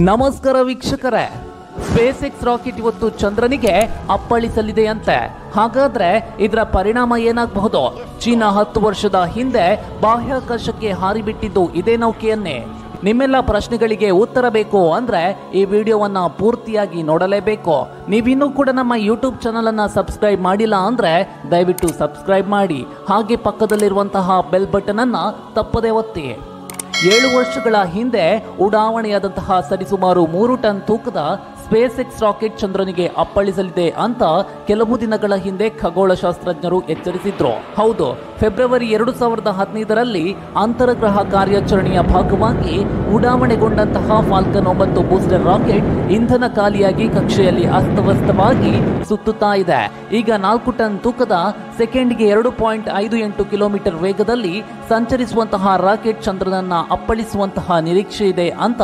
ನಮಸ್ಕಾರ ವೀಕ್ಷಕರೇ, space X rocket ಇವತ್ತು ಚಂದ್ರನಿಗೆ ಅಪ್ಪಳಿಸಲಿದೆಯಂತೆ. ಹಾಗಾದ್ರೆ ಇದರ ಪರಿಣಾಮ ಏನಾಗಬಹುದು? ಚೀನಾ 10 ವರ್ಷದ ಹಿಂದೆ ಬಾಹ್ಯಾಕಾಶಕ್ಕೆ ಹಾರಿಬಿಟ್ಟಿದ್ದು ಇದೇ ನೌಕೆಯನ್ನೇ. ನಿಮ್ಮೆಲ್ಲ ಪ್ರಶ್ನೆಗಳಿಗೆ ಉತ್ತರ ಬೇಕು ಅಂದ್ರೆ ಈ ವಿಡಿಯೋವನ್ನ ಪೂರ್ತಿಯಾಗಿ ನೋಡಲೇಬೇಕು. ನೀವಿನ್ನೂ ಕೂಡ ನಮ್ಮ ಯೂಟ್ಯೂಬ್ ಚಾನಲ್ ಅನ್ನ ಸಬ್ಸ್ಕ್ರೈಬ್ ಮಾಡಿಲ್ಲ ಅಂದ್ರೆ ದಯವಿಟ್ಟು ಸಬ್ಸ್ಕ್ರೈಬ್ ಮಾಡಿ, ಹಾಗೆ ಪಕ್ಕದಲ್ಲಿರುವಂತಹ ಬೆಲ್ ಬಟನ್ ಅನ್ನ ತಪ್ಪದೇ ಒತ್ತಿ. 7 ವರ್ಷಗಳ ಹಿಂದೆ ಉಡಾವಣೆಯಾದಂತಹ ಸರಿಸುಮಾರು 3 ಟನ್ ತೂಕದ ಸ್ಪೇಸ್ ಎಕ್ಸ್ ರಾಕೆಟ್ ಚಂದ್ರನಿಗೆ ಅಪ್ಪಳಿಸಲಿದೆ ಅಂತ ಕೆಲವು ದಿನಗಳ ಹಿಂದೆ ಖಗೋಳಶಾಸ್ತ್ರಜ್ಞರು ಎಚ್ಚರಿಸಿದ್ರು. ಹೌದು, ಫೆಬ್ರವರಿ 2015ರಲ್ಲಿ ಅಂತರಗ್ರಹ ಕಾರ್ಯಾಚರಣೆಯ ಭಾಗವಾಗಿ ಉಡಾವಣೆಗೊಂಡಂತಹ ಫಾಲ್ಕನ್ 9 ಬೂಸ್ಟರ್ ರಾಕೆಟ್ ಇಂಧನ ಖಾಲಿಯಾಗಿ ಕಕ್ಷೆಯಲ್ಲಿ ಅಸ್ತವ್ಯಸ್ತವಾಗಿ ಸುತ್ತುತ್ತಾ ಇದೆ. ಈಗ 4 ಟನ್ ತೂಕದ ಸೆಕೆಂಡ್ಗೆ 2.58 ಕಿಲೋಮೀಟರ್ ವೇಗದಲ್ಲಿ ಸಂಚರಿಸುವಂತಹ ರಾಕೆಟ್ ಚಂದ್ರನನ್ನ ಅಪ್ಪಳಿಸುವಂತಹ ನಿರೀಕ್ಷೆ ಇದೆ ಅಂತ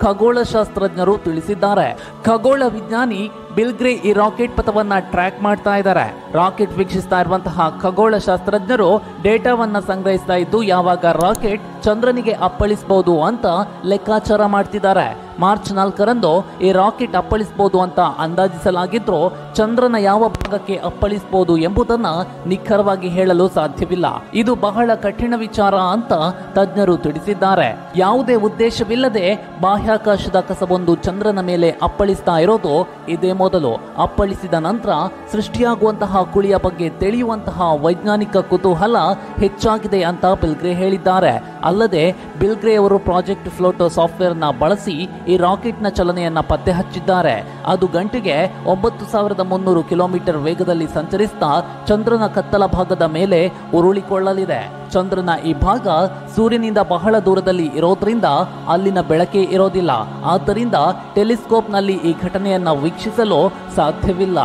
ಖಗೋಳಶಾಸ್ತ್ರಜ್ಞರು ತಿಳಿಸಿದ್ದಾರೆ. ಖಗೋಳ ವಿಜ್ಞಾನಿ ಬಿಲ್ ಗ್ರೇ ಈ ರಾಕೆಟ್ ಪಥವನ್ನ ಟ್ರ್ಯಾಕ್ ಮಾಡ್ತಾ ಇದ್ದಾರೆ. ರಾಕೆಟ್ ವೀಕ್ಷಿಸ್ತಾ ಇರುವಂತಹ ಖಗೋಳ ಶಾಸ್ತ್ರಜ್ಞರು ಡೇಟಾವನ್ನ ಸಂಗ್ರಹಿಸ್ತಾ ಇದ್ದು ಯಾವಾಗ ರಾಕೆಟ್ ಚಂದ್ರನಿಗೆ ಅಪ್ಪಳಿಸಬಹುದು ಅಂತ ಲೆಕ್ಕಾಚಾರ ಮಾಡ್ತಿದ್ದಾರೆ. ಮಾರ್ಚ್ 4ರಂದು ಈ ರಾಕೆಟ್ ಅಪ್ಪಳಿಸಬಹುದು ಅಂತ ಅಂದಾಜಿಸಲಾಗಿದ್ರು ಚಂದ್ರನ ಯಾವ ಭಾಗಕ್ಕೆ ಅಪ್ಪಳಿಸಬಹುದು ಎಂಬುದನ್ನ ನಿಖರವಾಗಿ ಹೇಳಲು ಸಾಧ್ಯವಿಲ್ಲ. ಇದು ಬಹಳ ಕಠಿಣ ವಿಚಾರ ಅಂತ ತಜ್ಞರು ತಿಳಿಸಿದ್ದಾರೆ. ಯಾವುದೇ ಉದ್ದೇಶವಿಲ್ಲದೆ ಬಾಹ್ಯಾಕಾಶದ ಕಸವೊಂದು ಚಂದ್ರನ ಮೇಲೆ ಅಪ್ಪಳಿಸ್ತಾ ಇರೋದು ಇದೇ ಮೊದಲು. ಅಪ್ಪಳಿಸಿದ ನಂತರ ಸೃಷ್ಟಿಯಾಗುವಂತಹ ಕುಳಿಯ ಬಗ್ಗೆ ತಿಳಿಯುವಂತಹ ವೈಜ್ಞಾನಿಕ ಕುತೂಹಲ ಹೆಚ್ಚಾಗಿದೆ ಅಂತ ಬಿಲ್ ಗ್ರೇ ಹೇಳಿದ್ದಾರೆ. ಅಲ್ಲದೆ ಬಿಲ್ ಗ್ರೇ ಅವರು ಪ್ರಾಜೆಕ್ಟ್ ಫ್ಲೋಟೋ ಸಾಫ್ಟ್ವೇರ್ ನ ಬಳಸಿ ಈ ರಾಕೆಟ್ ನ ಚಲನೆಯನ್ನ ಪತ್ತೆ ಹಚ್ಚಿದ್ದಾರೆ. ಅದು ಗಂಟೆಗೆ 9300 ಕಿಲೋಮೀಟರ್ ವೇಗದಲ್ಲಿ ಸಂಚರಿಸ್ತಾ ಚಂದ್ರನ ಕತ್ತಲ ಭಾಗದ ಮೇಲೆ ಉರುಳಿಕೊಳ್ಳಲಿದೆ. ಚಂದ್ರನ ಈ ಭಾಗ ಸೂರ್ಯನಿಂದ ಬಹಳ ದೂರದಲ್ಲಿ ಇರೋದ್ರಿಂದ ಅಲ್ಲಿನ ಬೆಳಕೇ ಇರೋದಿಲ್ಲ. ಆದ್ದರಿಂದ ಟೆಲಿಸ್ಕೋಪ್ನಲ್ಲಿ ಈ ಘಟನೆಯನ್ನ ವೀಕ್ಷಿಸಲು ಸಾಧ್ಯವಿಲ್ಲ.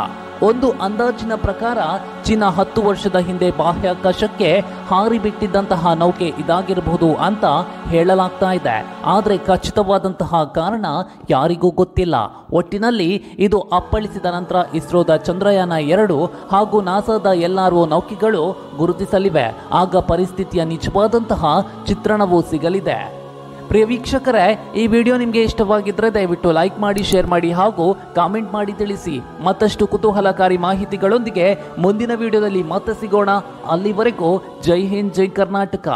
ಒಂದು ಅಂದಾಜಿನ ಪ್ರಕಾರ ಚೀನಾ 10 ವರ್ಷದ ಹಿಂದೆ ಬಾಹ್ಯಾಕಾಶಕ್ಕೆ ಹಾರಿಬಿಟ್ಟಿದ್ದಂತಹ ನೌಕೆ ಇದಾಗಿರಬಹುದು ಅಂತ ಹೇಳಲಾಗ್ತಾ ಇದೆ. ಆದರೆ ಖಚಿತವಾದಂತಹ ಕಾರಣ ಯಾರಿಗೂ ಗೊತ್ತಿಲ್ಲ. ಒಟ್ಟಿನಲ್ಲಿ ಇದು ಅಪ್ಪಳಿಸಿದ ನಂತರ ಇಸ್ರೋದ ಚಂದ್ರಯಾನ 2 ಹಾಗೂ ನಾಸಾದ LRO ನೌಕೆಗಳು ಗುರುತಿಸಲಿವೆ. ಆಗ ಪರಿಸ್ಥಿತಿಯ ನಿಜವಾದಂತಹ ಚಿತ್ರಣವೂ ಸಿಗಲಿದೆ. ಪ್ರಿಯ ವೀಕ್ಷಕರೇ, ಈ ವಿಡಿಯೋ ನಿಮಗೆ ಇಷ್ಟವಾಗಿದ್ದರೆ ದಯವಿಟ್ಟು ಲೈಕ್ ಮಾಡಿ, ಶೇರ್ ಮಾಡಿ ಹಾಗೂ ಕಾಮೆಂಟ್ ಮಾಡಿ ತಿಳಿಸಿ. ಮತ್ತಷ್ಟು ಕುತೂಹಲಕಾರಿ ಮಾಹಿತಿಗಳೊಂದಿಗೆ ಮುಂದಿನ ವಿಡಿಯೋದಲ್ಲಿ ಮತ್ತೆ ಸಿಗೋಣ. ಅಲ್ಲಿವರೆಗೂ ಜೈ ಹಿಂದ್, ಜೈ ಕರ್ನಾಟಕ.